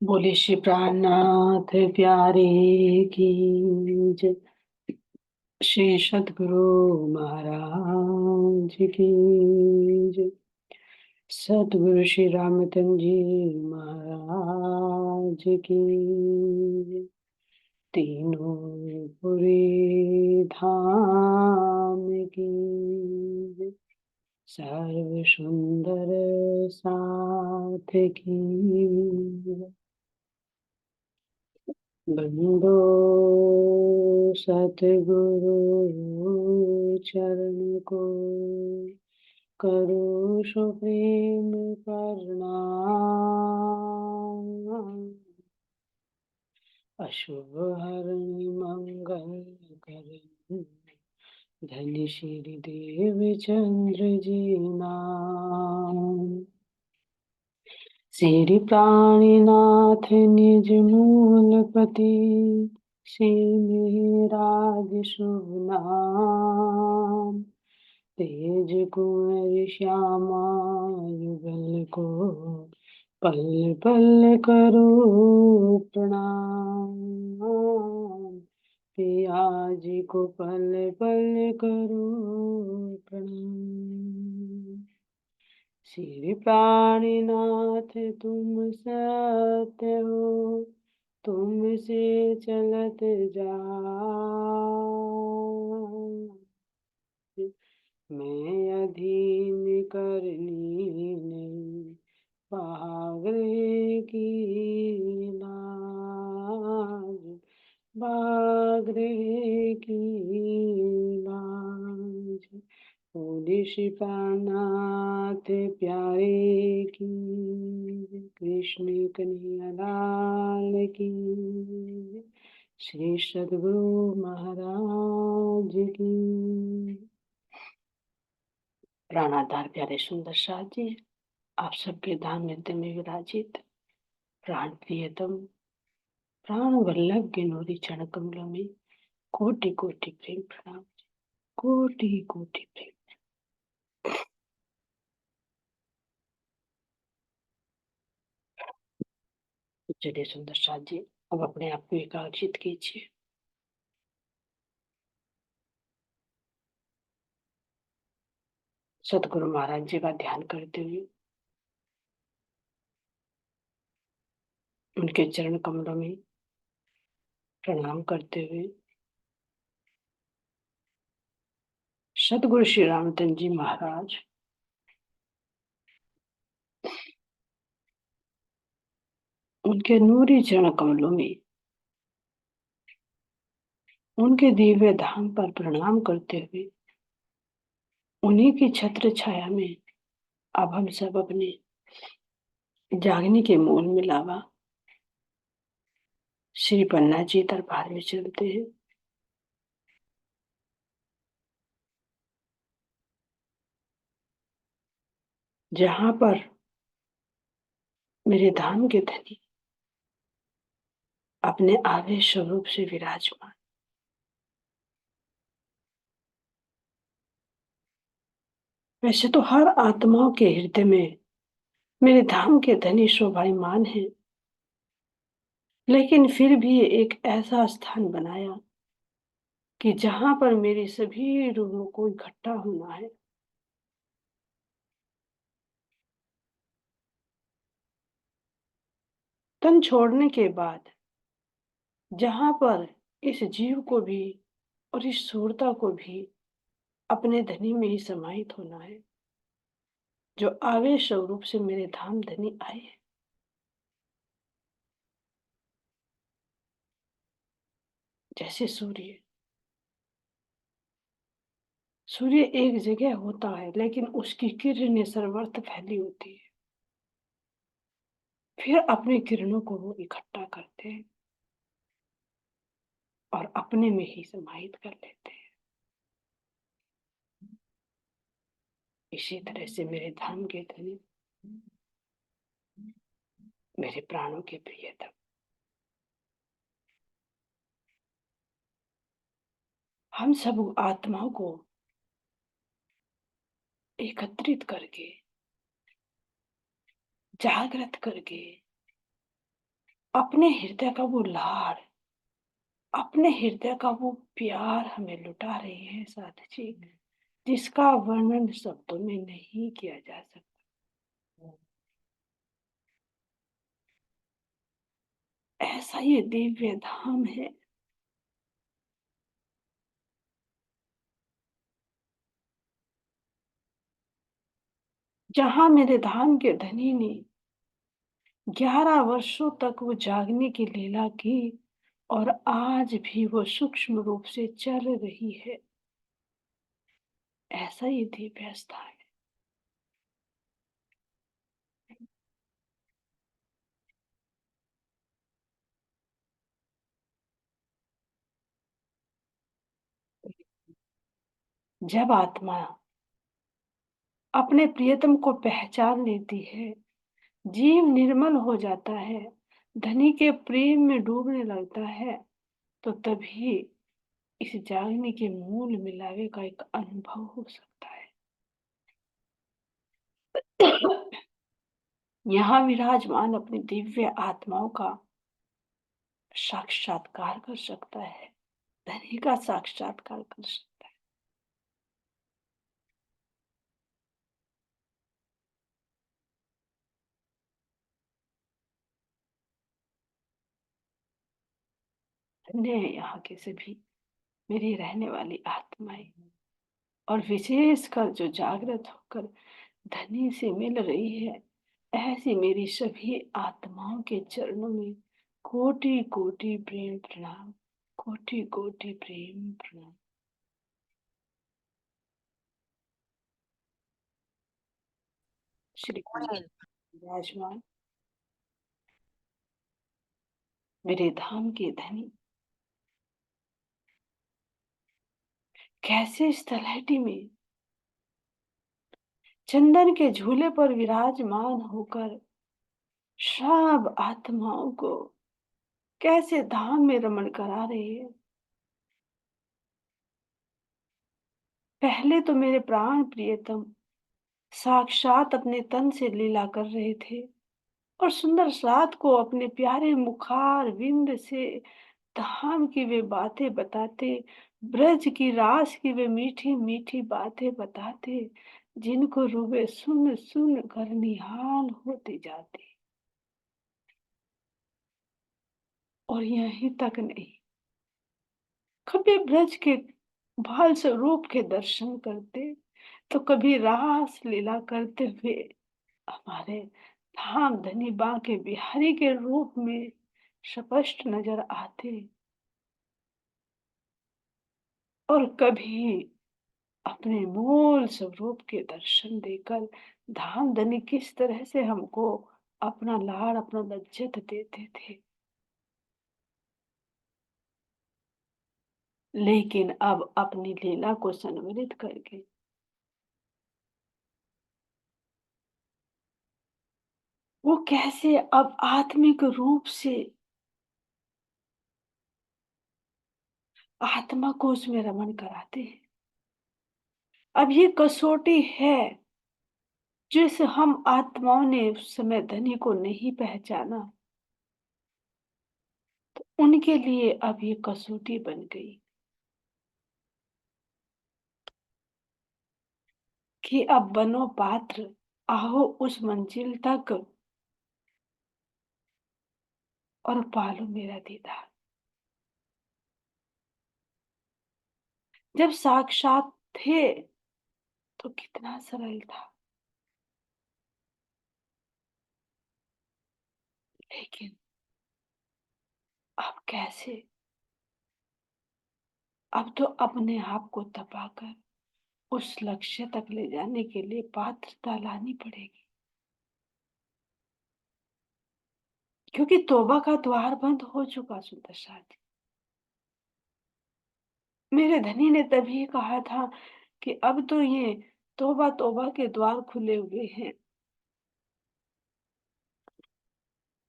बोले श्री प्राणनाथ प्यारे की जय। श्री सद्गुरु महाराज की जय। सद्गुरु श्री रामचंद्र जी महाराज की जय। तीनों पुरी धाम की जय। सर्व सुंदर साथ की जय। बंदो सतगुरु चरण को करो सुप्रीम प्रणाम। अशुभ हरण मंगल करण धन श्री देव चंद्र जी नाम। श्री प्राणीनाथ निज मूलपति श्री राज शुभ नाम। तेज कुंवर श्यामा युगल को पल पल करो प्रणाम। पियाजी को पल पल करो प्रणाम। श्री प्राणीनाथ तुम सत्य हो, तुमसे चलत जाए। मैं अधीन करनी नहीं, पागल की लाज, बागरे की लाज। बोले श्री प्राणनाथ प्यारे की, कृष्ण कन्हैया लाल की, श्री सद्गुरु महाराज की। प्राणाधार प्यारे सुंदर साथ जी, आप सबके धाम हृदय में विराजित प्राण प्रियतम प्राण वल्लभ के नूरी चरण कमलों में कोटि कोटि प्रेम प्रणाम। कोटि कोटि प्रेम। चलिए सुंदर साथ जी, अब अपने आप को एकाग्रचित कीजिए। सतगुरु महाराज जी का ध्यान करते हुए उनके चरण कमलों में प्रणाम करते हुए सतगुरु श्री रामचंद्र जी महाराज उनके नूरी चरण कमलों में उनके दिव्य धाम पर प्रणाम करते हुए उन्हीं की छत्र छाया में अब हम सब अपने जागने के मूल में लावा श्री पन्ना जी दरबार में चलते हैं। जहां पर मेरे धाम के धनी अपने आवेश स्वरूप से विराजमान। वैसे तो हर आत्माओं के हृदय में मेरे धाम के धनी शोभायमान है, लेकिन फिर भी एक ऐसा स्थान बनाया कि जहां पर मेरी सभी रूहों को इकट्ठा होना है। तन छोड़ने के बाद जहां पर इस जीव को भी और इस सूरता को भी अपने धनी में ही समाहित होना है, जो आवेश स्वरूप से मेरे धाम धनी आए हैं। जैसे सूर्य सूर्य एक जगह होता है, लेकिन उसकी किरणें सर्वत्र फैली होती है। फिर अपनी किरणों को वो इकट्ठा करते हैं और अपने में ही समाहित कर लेते हैं। इसी तरह से मेरे धाम के धनी, मेरे प्राणों के प्रियतम, हम सब आत्माओं को एकत्रित करके, जागृत करके अपने हृदय का वो लाड़, अपने हृदय का वो प्यार हमें लुटा रही है साथ जी, जिसका वर्णन शब्दों में नहीं किया जा सकता। ऐसा ये दिव्य धाम है जहां मेरे धाम के धनी ने 11 वर्षों तक वो जागने की लीला की और आज भी वो सूक्ष्म रूप से चल रही है। ऐसा ही दिव्य स्थान है। जब आत्मा अपने प्रियतम को पहचान लेती है, जीव निर्मल हो जाता है, धनी के प्रेम में डूबने लगता है, तो तभी इस जागने के मूल मिलावे का एक अनुभव हो सकता है। यहाँ विराजमान अपनी दिव्य आत्माओं का साक्षात्कार कर सकता है, धनी का साक्षात्कार कर सकता है। धन्य है यहाँ के सभी मेरी रहने वाली आत्माएं, और विशेषकर जो जागृत होकर धनी से मिल रही है, ऐसी मेरी सभी आत्माओं के चरणों में कोटि कोटि प्रेम प्रणाम, कोटि कोटि प्रेम प्रणाम। श्री कृष्ण विराजमान मेरे धाम के धनी कैसे इस तलहटी में चंदन के झूले पर विराजमान होकर सब आत्माओं को कैसे धाम में रमण करा रही है। पहले तो मेरे प्राण प्रियतम साक्षात अपने तन से लीला कर रहे थे और सुंदर साथ को अपने प्यारे मुखार विंद से धाम की वे बातें बताते, ब्रज की रास की वे मीठी मीठी बातें बताते, जिनको रूबे सुन सुन कर निहाल होती जाती। और यहीं तक नहीं, कभी ब्रज के बाल स्वरूप के दर्शन करते, तो कभी रास लीला करते हुए हमारे धाम धनी बांके बिहारी के रूप में स्पष्ट नजर आते, और कभी अपने मूल स्वरूप के दर्शन देकर धाम धनी किस तरह से हमको अपना लाड़ अपना लज्जत देते थे। लेकिन अब अपनी लीला को संवरित करके वो कैसे अब आत्मिक रूप से आत्मा को उसमें रमण कराते हैं। अब ये कसौटी है जिस हम आत्माओं ने उस समय धनी को नहीं पहचाना, तो उनके लिए अब ये कसौटी बन गई कि अब बनो पात्र, आओ उस मंजिल तक और पालो मेरा दीदार। जब साक्षात थे तो कितना सरल था, लेकिन अब कैसे, अब तो अपने आप को तपाकर उस लक्ष्य तक ले जाने के लिए पात्रता लानी पड़ेगी, क्योंकि तौबा का द्वार बंद हो चुका। सुंदर साथी, मेरे धनी ने तभी कहा था कि अब तो ये तौबा तौबा के द्वार खुले हुए हैं,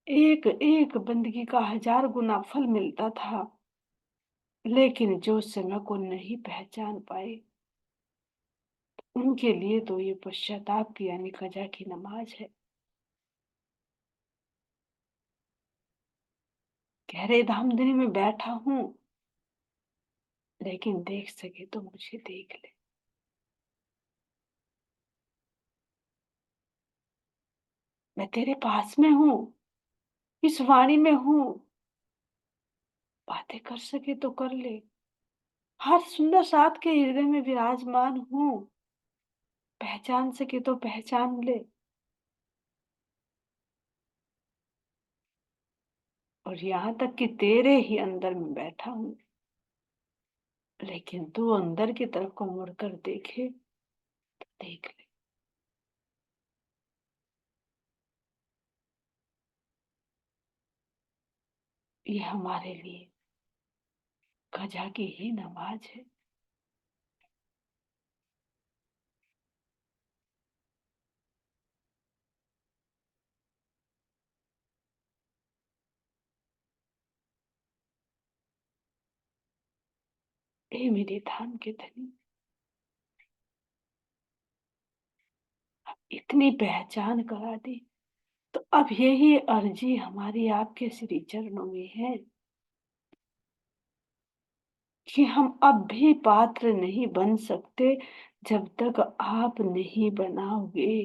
एक एक बंदगी का 1000 गुना फल मिलता था, लेकिन जो समय को नहीं पहचान पाए उनके लिए तो ये पश्चाताप की यानी कजा की नमाज है। गहरे धामधनी में बैठा हूं, लेकिन देख सके तो मुझे देख ले। मैं तेरे पास में हूँ, इस वाणी में हूँ। बातें कर सके तो कर ले। हर सुंदर साथ के हृदय में विराजमान हूँ। पहचान सके तो पहचान ले। और यहाँ तक कि तेरे ही अंदर में बैठा हूँ, लेकिन तू अंदर की तरफ को मुड़कर देखे तो देख ले। ये हमारे लिए कजा की ही नमाज है। ए मेरे धाम के धनी, इतनी पहचान करा दी, तो अब यही अर्जी हमारी आपके श्री चरणों में है कि हम अब भी पात्र नहीं बन सकते जब तक आप नहीं बनाओगे।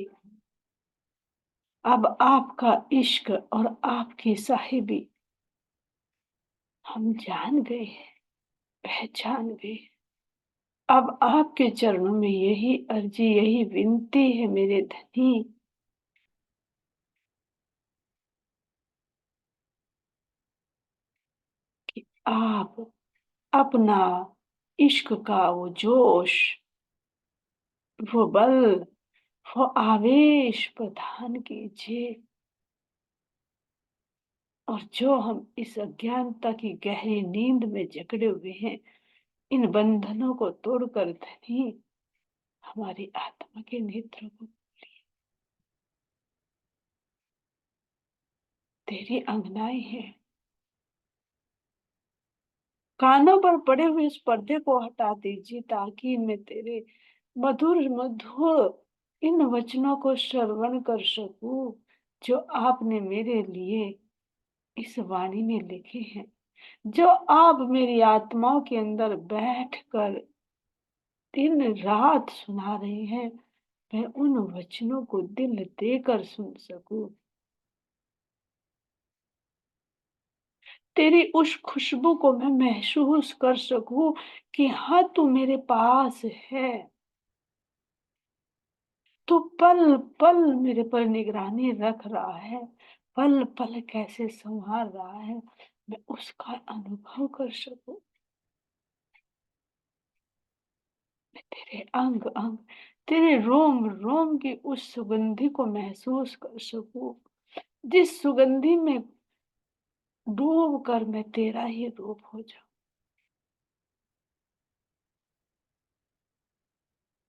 अब आपका इश्क और आपकी साहिबी हम जान गए हैं, पहचान गए। अब आपके चरणों में यही अर्जी, यही विनती है मेरे धनी, कि आप अपना इश्क का वो जोश, वो बल, वो आवेश प्रदान कीजिए। और जो हम इस अज्ञानता की गहरी नींद में जकड़े हुए हैं, इन बंधनों को तोड़कर धनी हमारी आत्मा के नेत्रों को, तेरी अंगनाएं हैं। कानों पर पड़े हुए इस पर्दे को हटा दीजिए, ताकि मैं तेरे मधुर मधुर इन वचनों को श्रवण कर सकूं, जो आपने मेरे लिए इस वाणी में लिखे हैं, जो आप मेरी आत्माओं के अंदर बैठकर दिन रात सुना रहे हैं। मैं उन वचनों को दिल देकर सुन सकूं, तेरी उस खुशबू को मैं महसूस कर सकूं कि हाँ, तू मेरे पास है। तू पल पल मेरे पर निगरानी रख रहा है, पल पल कैसे संभाल रहा है, मैं उसका अनुभव कर सकूं। मैं तेरे अंग अंग, तेरे रोम रोम की उस सुगंधि को महसूस कर सकूं, जिस सुगंधि में डूब कर मैं तेरा ही रूप हो जाऊं।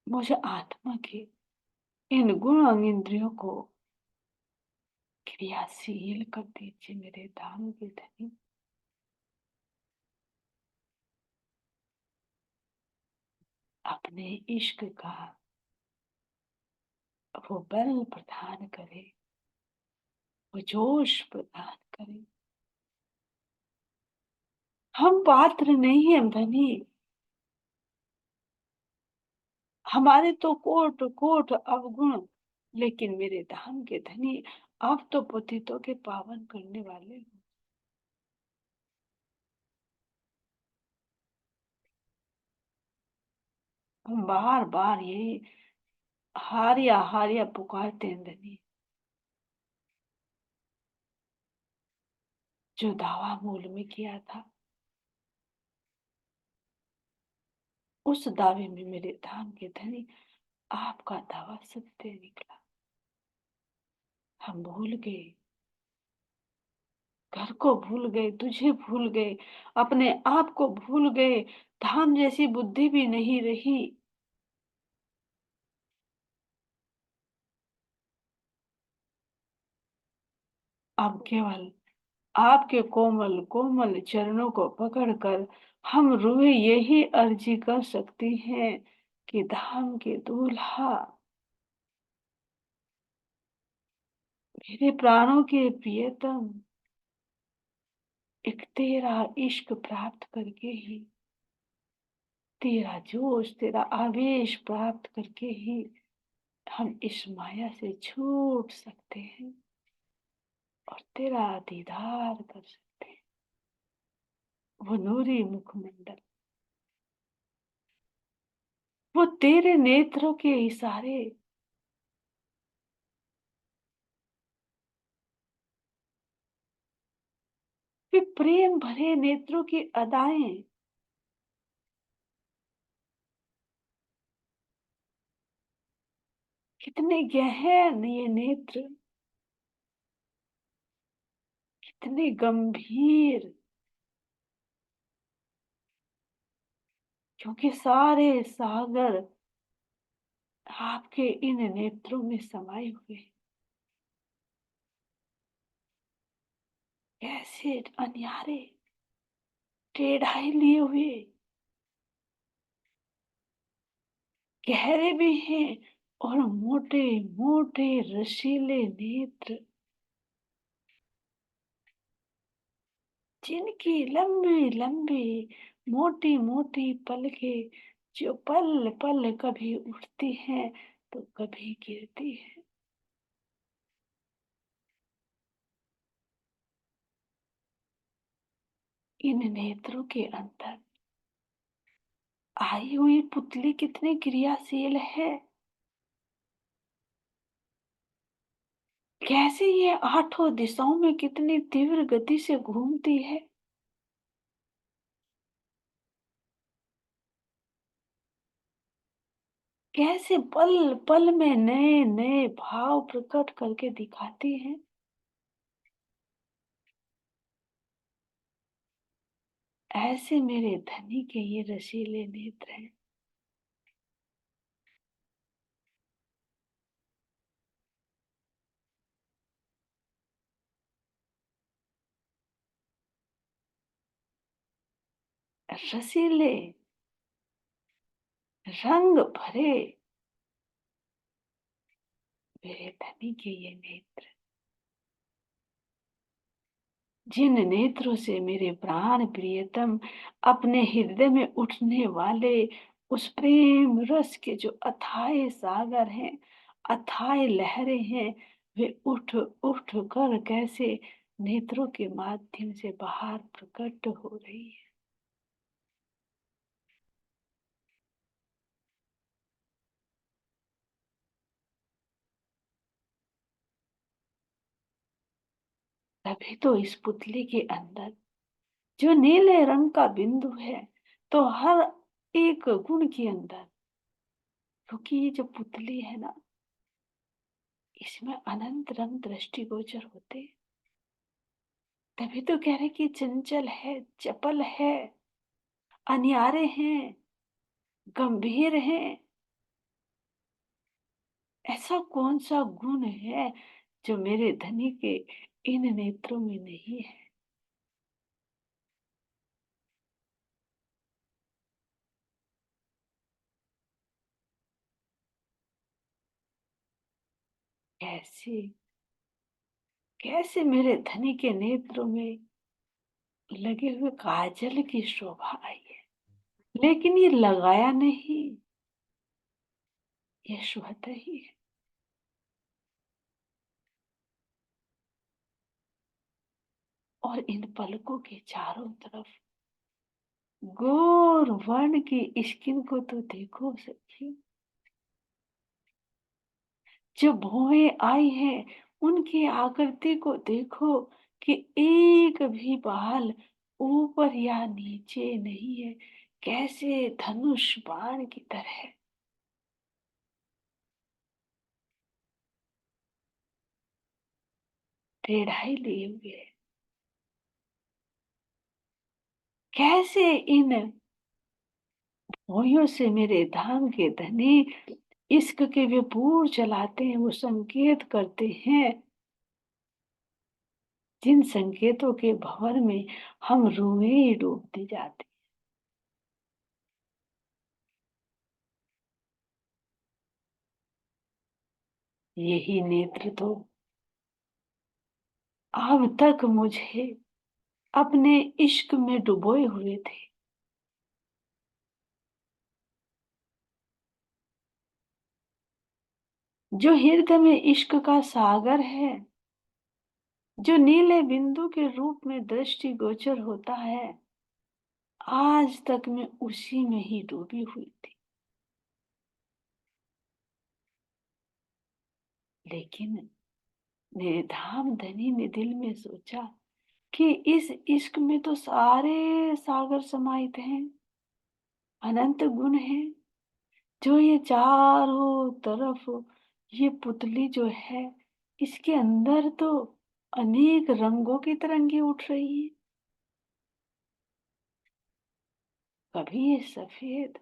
मुझे आत्मा की इन गुण इंद्रियों को क्रियाशील कर दीजिए मेरे धाम के धनी। अपने इश्क का वो बल प्रदान करे, वो जोश प्रदान करे। हम पात्र नहीं है धनी, हमारे तो कोट कोट अवगुण, लेकिन मेरे धाम के धनी, आप तो पतितों के पावन करने वाले हो। हम बार बार यही हारिया हारिया पुकारते हैं धनी। जो दावा मूल में किया था, उस दावे में मेरे धाम के धनी आपका दावा सत्य निकला। हम भूल गए, घर को भूल गए, तुझे भूल गए, अपने आप को भूल गए। धाम जैसी बुद्धि भी नहीं रही। अब केवल आपके कोमल कोमल चरणों को पकड़कर हम रुए यही अर्जी कर सकती हैं कि धाम के दूल्हा, मेरे प्राणों के प्रियतम, एक तेरा इश्क प्राप्त करके ही, तेरा जोश, तेरा आवेश प्राप्त करके ही हम इस माया से छूट सकते हैं और तेरा दीदार कर सकते हैं। वो नूरी मुखमंडल, वो तेरे नेत्रों के इशारे, वे प्रेम भरे नेत्रों की अदाएं, कितने गहन ये नेत्र, कितने गंभीर, क्योंकि सारे सागर आपके इन नेत्रों में समाये हुए हैं। कैसे अनयारे, टेढ़ाई लिए हुए, गहरे भी हैं और मोटे मोटे रसीले नेत्र, जिनकी लंबी लंबी मोटी मोटी पलकें जो पल पल कभी उठती हैं तो कभी गिरती है। इन नेत्रों के अंदर आई हुई पुतली कितनी क्रियाशील है, कैसे ये आठों दिशाओं में कितनी तीव्र गति से घूमती है। कैसे पल पल में नए नए भाव प्रकट करके दिखाती है। ऐसे मेरे धनी के ये रसीले नेत्र हैं। रसीले, रंग भरे मेरे धनी के ये नेत्र, जिन नेत्रों से मेरे प्राण प्रियतम अपने हृदय में उठने वाले उस प्रेम रस के जो अथाह सागर हैं, अथाह लहरें हैं, वे उठ उठ कर कैसे नेत्रों के माध्यम से बाहर प्रकट हो रही है। तभी तो इस पुतली के अंदर जो नीले रंग का बिंदु है, तो हर एक गुण के अंदर, क्योंकि ये जो पुतली है ना, इसमें अनंत रंग दृष्टिगोचर होते हैं। तभी तो कह रहे कि चंचल है, चपल है, अनियारे हैं, गंभीर हैं। ऐसा कौन सा गुण है जो मेरे धनी के इन नेत्रों में नहीं है। कैसे, कैसे मेरे धनी के नेत्रों में लगे हुए काजल की शोभा आई है, लेकिन ये लगाया नहीं, ये स्वतः ही है। और इन पलकों के चारों तरफ गोर वर्ण की स्किन को तो देखो सखी, जो भौहें आई हैं उनकी आकृति को देखो कि एक भी बाल ऊपर या नीचे नहीं है, कैसे धनुष बाण की तरह टेढ़ाई लिए हुए है। कैसे इन भौयों से मेरे धाम के धनी इश्क के वे बूढ़ चलाते हैं, वो संकेत करते हैं, जिन संकेतों के भंवर में हम रूहें डूबती जाती। यही नेत्र तो अब तक मुझे अपने इश्क में डुबोए हुए थे। जो हृदय में इश्क का सागर है, जो नीले बिंदु के रूप में दृष्टि गोचर होता है, आज तक मैं उसी में ही डूबी हुई थी। लेकिन निर्धाम धनी ने दिल में सोचा कि इस इश्क में तो सारे सागर समाहित हैं, अनंत गुण हैं। जो ये चारों तरफ ये पुतली जो है, इसके अंदर तो अनेक रंगों की तरंगे उठ रही है। कभी ये सफेद,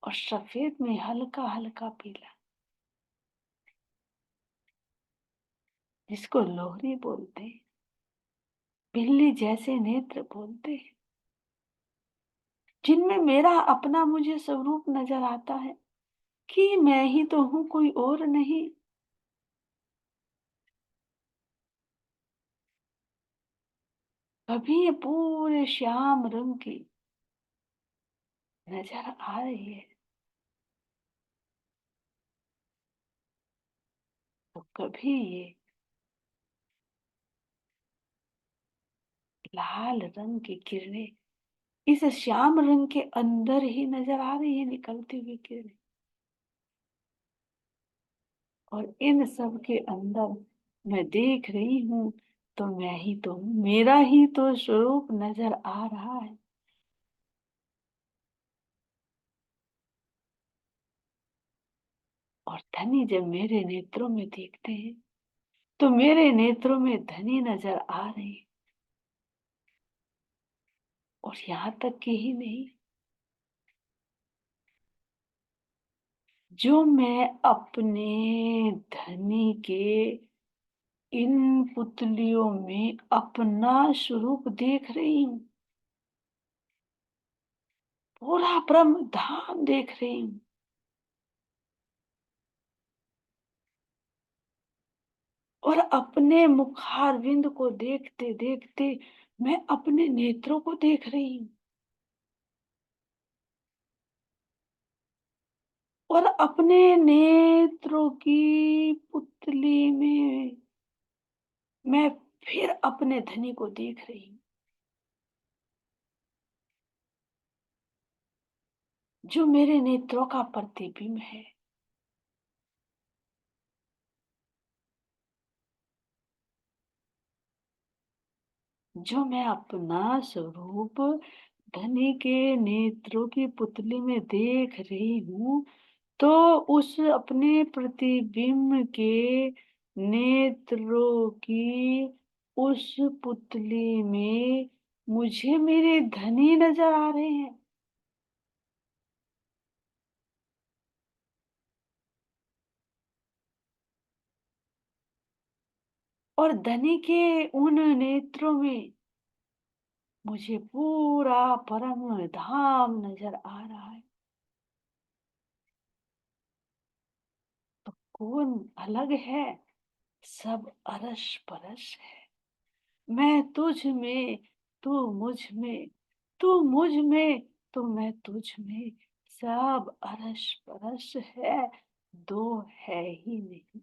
और सफेद में हल्का हल्का पीला, जिसको लोहरी बोलते हैं, बिल्ली जैसे नेत्र बोलते हैं, जिनमें मेरा अपना मुझे स्वरूप नजर आता है कि मैं ही तो हूं, कोई और नहीं। कभी ये पूरे श्याम रंग की नजर आ रही है, तो कभी ये लाल रंग की किरणें इस श्याम रंग के अंदर ही नजर आ रही है, निकलती हुई किरणें। और इन सब के अंदर मैं देख रही हूँ, तो मैं ही तो हूँ, मेरा ही तो स्वरूप नजर आ रहा है। और धनी जब मेरे नेत्रों में देखते हैं, तो मेरे नेत्रों में धनी नजर आ रहे हैं। और यहाँ तक कि ही नहीं, जो मैं अपने धनी के इन पुतलियों में अपना स्वरूप देख रही हूँ, पूरा ब्रह्म धाम देख रही हूँ। और अपने मुखारविंद को देखते देखते मैं अपने नेत्रों को देख रही हूँ। और अपने नेत्रों की पुतली में मैं फिर अपने धनी को देख रही हूँ, जो मेरे नेत्रों का प्रतिबिंब है। जो मैं अपना स्वरूप धनी के नेत्रों की पुतली में देख रही हूँ, तो उस अपने प्रतिबिंब के नेत्रों की उस पुतली में मुझे मेरे धनी नजर आ रहे हैं। और धनी के उन नेत्रों में मुझे पूरा परम धाम नजर आ रहा है। तो कौन अलग है? सब अरस परस है। मैं तुझ में, तू मुझ में, तू मुझ में, तो मैं तुझ में, सब अरस परस है, दो है ही नहीं।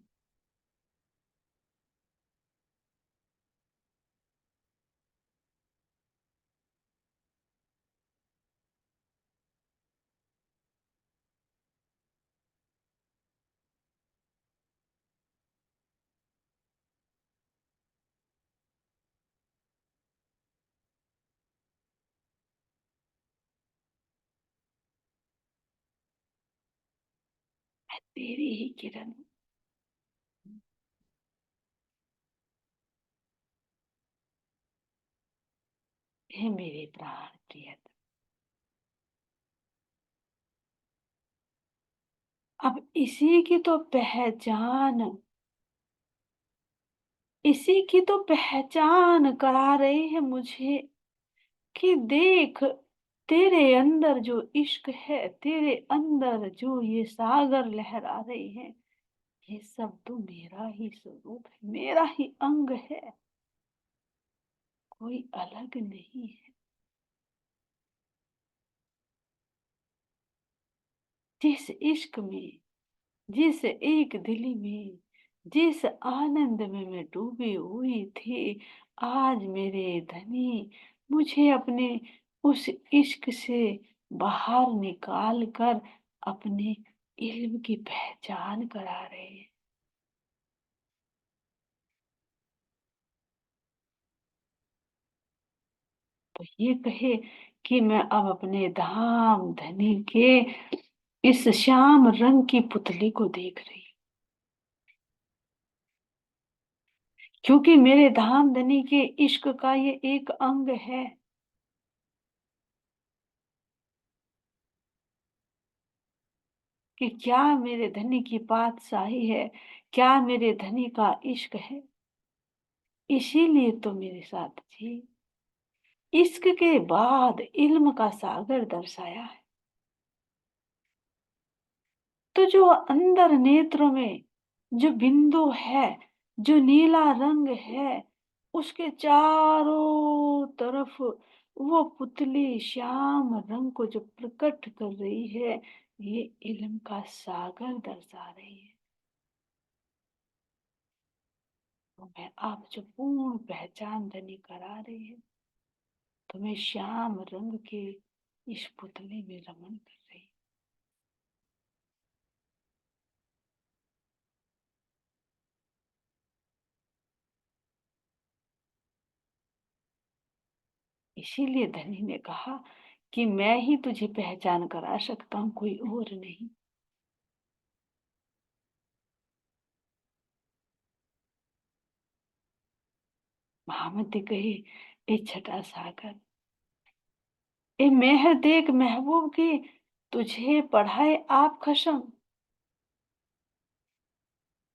मैं तेरी ही किरण हूँ। हे मेरे प्राण प्रियतम, अब इसी की तो पहचान, इसी की तो पहचान करा रहे हैं मुझे कि देख, तेरे अंदर जो इश्क है, तेरे अंदर जो ये सागर लहरा रहे हैं, ये सब तो मेरा ही स्वरूप है, मेरा ही अंग है। कोई अलग नहीं है। जिस इश्क में, जिस एक दिली में, जिस आनंद में मैं डूबी हुई थी, आज मेरे धनी मुझे अपने उस इश्क से बाहर निकाल कर अपने इल्म की पहचान करा रहे हैं। तो ये कहे कि मैं अब अपने धाम धनी के इस श्याम रंग की पुतली को देख रही हूँ, क्योंकि मेरे धाम धनी के इश्क का ये एक अंग है। कि क्या मेरे धनी की बादशाही है, क्या मेरे धनी का इश्क है। इसीलिए तो मेरे साथ जी इश्क के बाद इल्म का सागर दर्शाया है। तो जो अंदर नेत्रों में जो बिंदु है, जो नीला रंग है, उसके चारों तरफ वो पुतली श्याम रंग को जो प्रकट कर रही है, ये इल्म का सागर दर्शा रही है। तो मैं आप जो पूर्ण पहचान धनी करा रही है, तो मैं श्याम रंग के इस पुतले में रमन कर रही। इसीलिए धनी ने कहा कि मैं ही तुझे पहचान करा सकता हूँ, कोई और नहीं। महामती कही, ए छठा सागर, ए मेहर देख महबूब की, तुझे पढ़ाए आप कसम।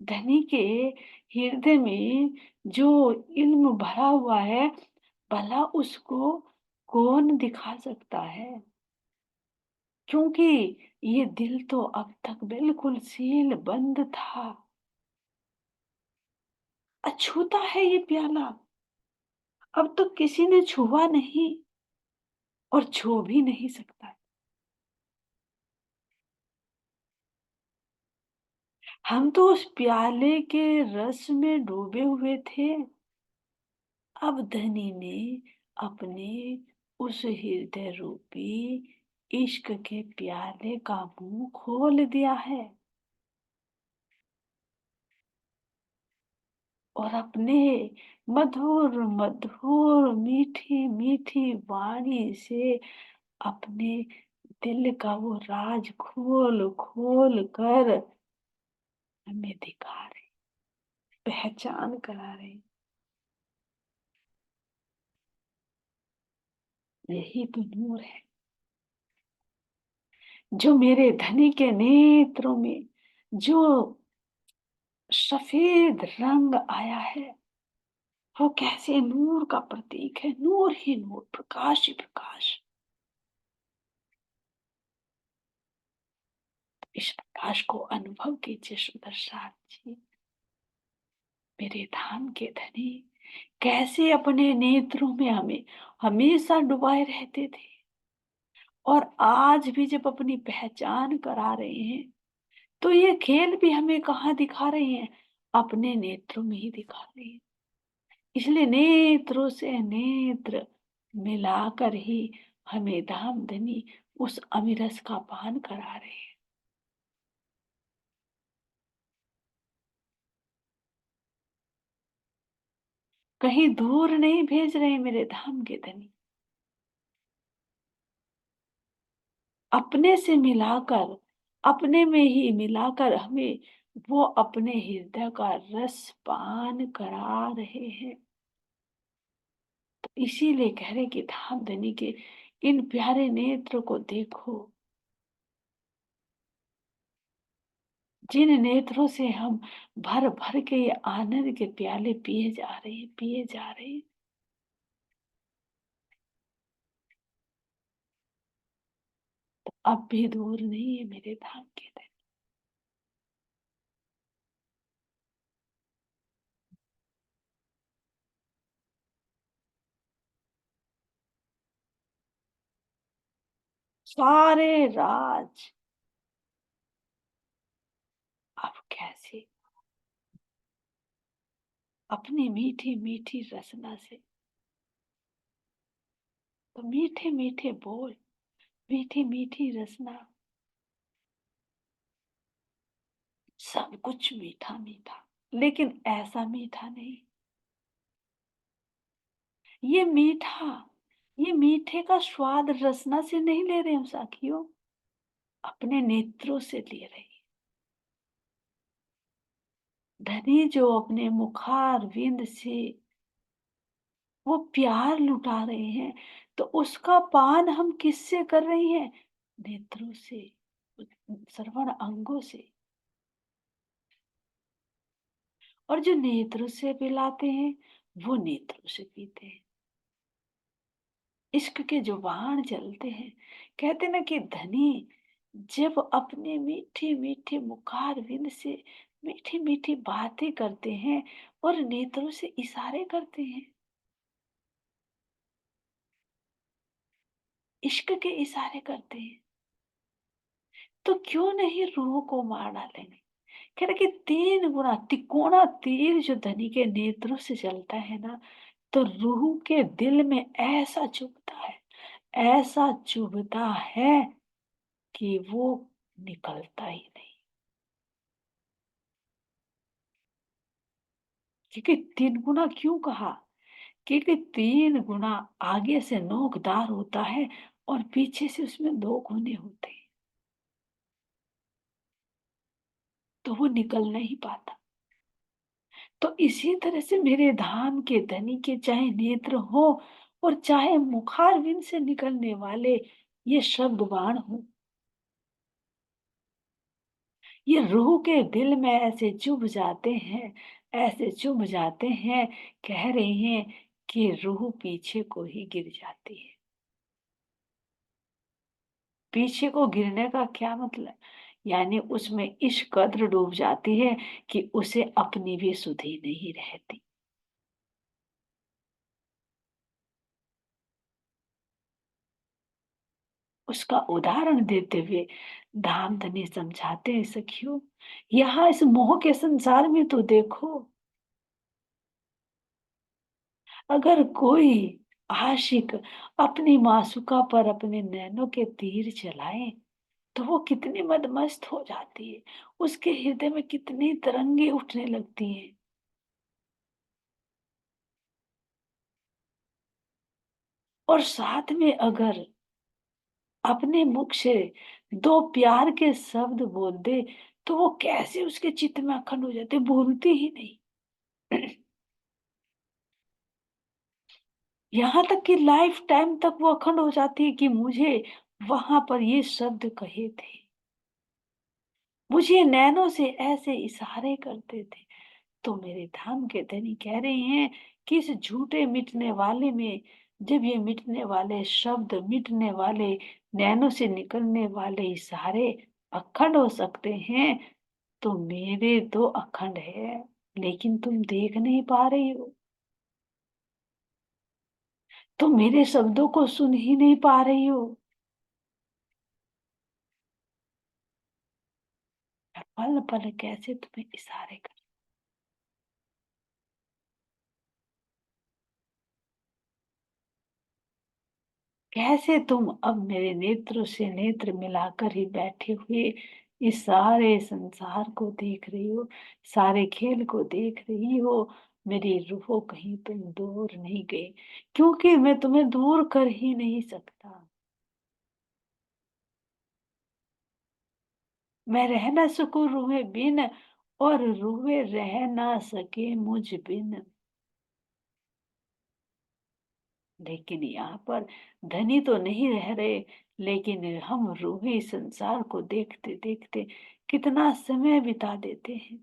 धनी के हृदय में जो इल्म भरा हुआ है, भला उसको कौन दिखा सकता है। क्योंकि ये दिल तो अब तक बिल्कुल सील बंद था। अछूता है ये प्याला, अब तो किसी ने छुआ नहीं और छू भी नहीं सकता। हम तो उस प्याले के रस में डूबे हुए थे। अब धनी ने अपने उस हृदय रूपी इश्क के प्याले का मुंह खोल दिया है और अपने मधुर मधुर मीठी मीठी वाणी से अपने दिल का वो राज खोल खोल कर हमें दिखा रहे, पहचान करा रहे। यही तो नूर है जो मेरे धनी के नेत्रों में जो सफेद रंग आया है, वो कैसे नूर का प्रतीक है। नूर ही नूर, प्रकाश ही प्रकाश। इस प्रकाश को अनुभव कीजिए सुदर्शन जी, मेरे धाम के धनी कैसे अपने नेत्रों में हमें हमेशा डुबाए रहते थे, और आज भी जब अपनी पहचान करा रहे हैं, तो ये खेल भी हमें कहाँ दिखा रहे हैं, अपने नेत्रों में ही दिखा रहे हैं। इसलिए नेत्रों से नेत्र मिलाकर ही हमें धाम धनी उस अमिरस का पान करा रहे हैं। कहीं दूर नहीं भेज रहे मेरे धाम के धनी, अपने से मिलाकर, अपने में ही मिलाकर हमें वो अपने हृदय का रस पान करा रहे हैं। तो इसीलिए कह रहे कि धाम धनी के इन प्यारे नेत्र को देखो, जिन नेत्रों से हम भर भर के ये आनंद के प्याले पिए जा रहे हैं, पिए जा रहे हैं। तो अब भी दूर नहीं है मेरे धाम के दिन। सारे राज अब कैसे अपनी मीठी मीठी रसना से, तो मीठे मीठे बोल, मीठी मीठी रसना, सब कुछ मीठा मीठा, लेकिन ऐसा मीठा नहीं। ये मीठा, ये मीठे का स्वाद रसना से नहीं ले रहे हम साखियों, अपने नेत्रों से ले रहे हैं। धनी जो अपने मुखार विंद से वो प्यार लुटा रहे हैं, तो उसका पान हम किससे कर रहे हैं? नेत्रों से, श्रवण अंगों से। और जो नेत्रों से पिलाते हैं वो नेत्रों से पीते हैं। इश्क के जो बाण चलते हैं, कहते ना कि धनी जब अपने मीठे मीठे मुखार विंद से मीठी मीठी बातें करते हैं और नेत्रों से इशारे करते हैं, इश्क के इशारे करते हैं, तो क्यों नहीं रूह को मार डालेंगे? कह रहे कि 3 गुना तिकोना तीर जो धनी के नेत्रों से चलता है ना, तो रूह के दिल में ऐसा चुभता है, ऐसा चुभता है कि वो निकलता ही नहीं। क्योंकि 3 गुना क्यों कहा? क्योंकि 3 गुना आगे से नोकदार होता है और पीछे से उसमें 2 गुने होते हैं, तो वो निकल नहीं पाता। तो इसी तरह से मेरे धाम के धनी के चाहे नेत्र हो और चाहे मुखारविंद से निकलने वाले ये शब्द बाण हो, ये रूह के दिल में ऐसे चुभ जाते हैं, ऐसे चुभ जाते हैं, कह रहे हैं कि रूह पीछे को ही गिर जाती है। पीछे को गिरने का क्या मतलब? यानी उसमें इस कद्र डूब जाती है कि उसे अपनी भी सुधि नहीं रहती। उसका उदाहरण देते हुए धामधनी समझाते हैं, सखियों यहाँ इस मोह के संसार में तो देखो, अगर कोई आशिक अपनी मासूका पर अपने नैनों के तीर चलाए तो वो कितनी मदमस्त हो जाती है, उसके हृदय में कितनी तरंगे उठने लगती हैं। और साथ में अगर अपने मुख से 2 प्यार के शब्द बोल दे तो वो कैसे उसके चित्त में अखंड हो जाते, भूलती ही नहीं। यहाँ तक कि लाइफ टाइम तक वो अखंड हो जाती है कि मुझे वहां पर ये शब्द कहे थे, मुझे नैनों से ऐसे इशारे करते थे। तो मेरे धाम के धनी कह रहे हैं कि इस झूठे मिटने वाले में जब ये मिटने वाले शब्द, मिटने वाले नैनों से निकलने वाले इशारे अखंड हो सकते हैं, तो मेरे तो अखंड है, लेकिन तुम देख नहीं पा रही हो, तुम मेरे शब्दों को सुन ही नहीं पा रही हो। पल पल कैसे तुम्हें इशारे कर, कैसे तुम अब मेरे नेत्र से नेत्र मिलाकर ही बैठे हुए इस सारे संसार को देख रही हो, सारे खेल को देख रही हो। मेरी रूहो कहीं तुम दूर नहीं गई, क्योंकि मैं तुम्हें दूर कर ही नहीं सकता। मैं रह ना सकूं रूहे बिन, और रूहे रह ना सके मुझ बिन। लेकिन यहाँ पर धनी तो नहीं रह रहे, लेकिन हम रूही संसार को देखते देखते कितना समय बिता देते हैं।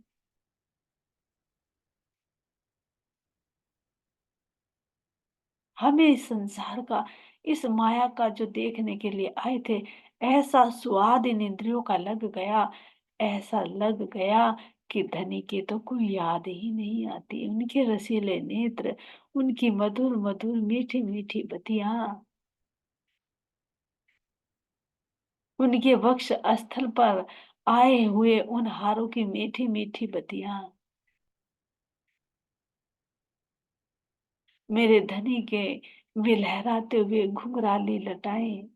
हमें इस संसार का, इस माया का जो देखने के लिए आए थे, ऐसा स्वाद इन इंद्रियों का लग गया, ऐसा लग गया कि धनी की तो कोई याद ही नहीं आती, उनके रसीले नेत्र, उनकी मधुर मधुर मीठी मीठी बतिया। उनके वक्ष स्थल पर आए हुए उन हारों की मीठी मीठी बतियां मेरे धनी के वे लहराते हुए घुंघराली लटाएं,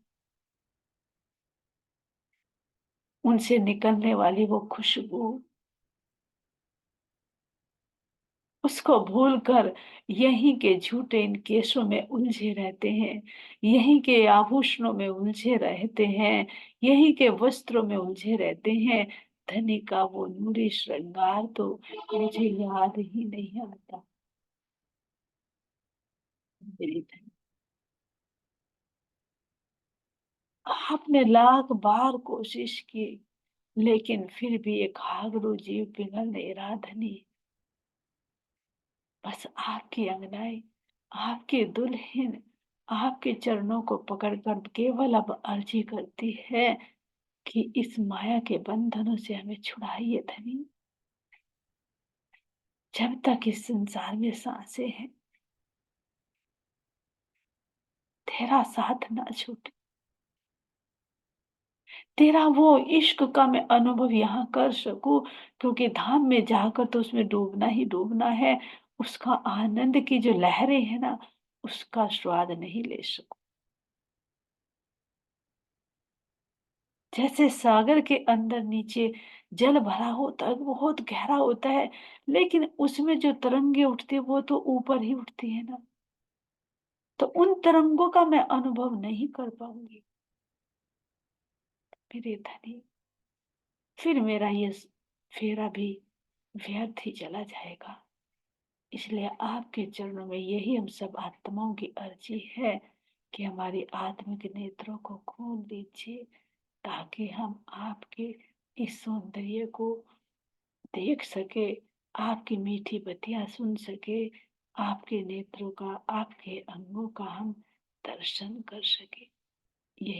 उनसे निकलने वाली वो खुशबू, उसको भूलकर यहीं के झूठे इन केसों में उलझे रहते हैं, यहीं के आभूषणों में उलझे रहते हैं, यहीं के वस्त्रों में उलझे रहते हैं। धनी का वो नूरी श्रृंगार तो मुझे याद ही नहीं आता। मेरी धनी, आपने लाख बार कोशिश की, लेकिन फिर भी एक घाघरू जीव पिघल नहीं रहा धनी। बस आपकी अंगनाई, आपके दुल्हन आपके चरणों को पकड़कर केवल अब अर्जी करती है कि इस माया के बंधनों से हमें छुड़ाइए धनी। जब तक इस संसार में सांसें हैं, तेरा साथ ना छूटे, तेरा वो इश्क का मैं अनुभव यहाँ कर सकूं, क्योंकि धाम में जाकर तो उसमें डूबना ही डूबना है। उसका आनंद की जो लहरें है ना, उसका स्वाद नहीं ले सकूं। जैसे सागर के अंदर नीचे जल भरा होता है, बहुत गहरा होता है, लेकिन उसमें जो तरंगे उठती है वो तो ऊपर ही उठती है ना, तो उन तरंगों का मैं अनुभव नहीं कर पाऊंगी मेरे धनी। फिर मेरा ये फेरा भी व्यर्थ ही चला जाएगा। इसलिए आपके चरणों में यही हम सब आत्माओं की अर्जी है कि हमारी आत्मिक नेत्रों को खोल दीजिए, ताकि हम आपके इस सौंदर्य को देख सके, आपकी मीठी बतियां सुन सके, आपके नेत्रों का, आपके अंगों का हम दर्शन कर सके।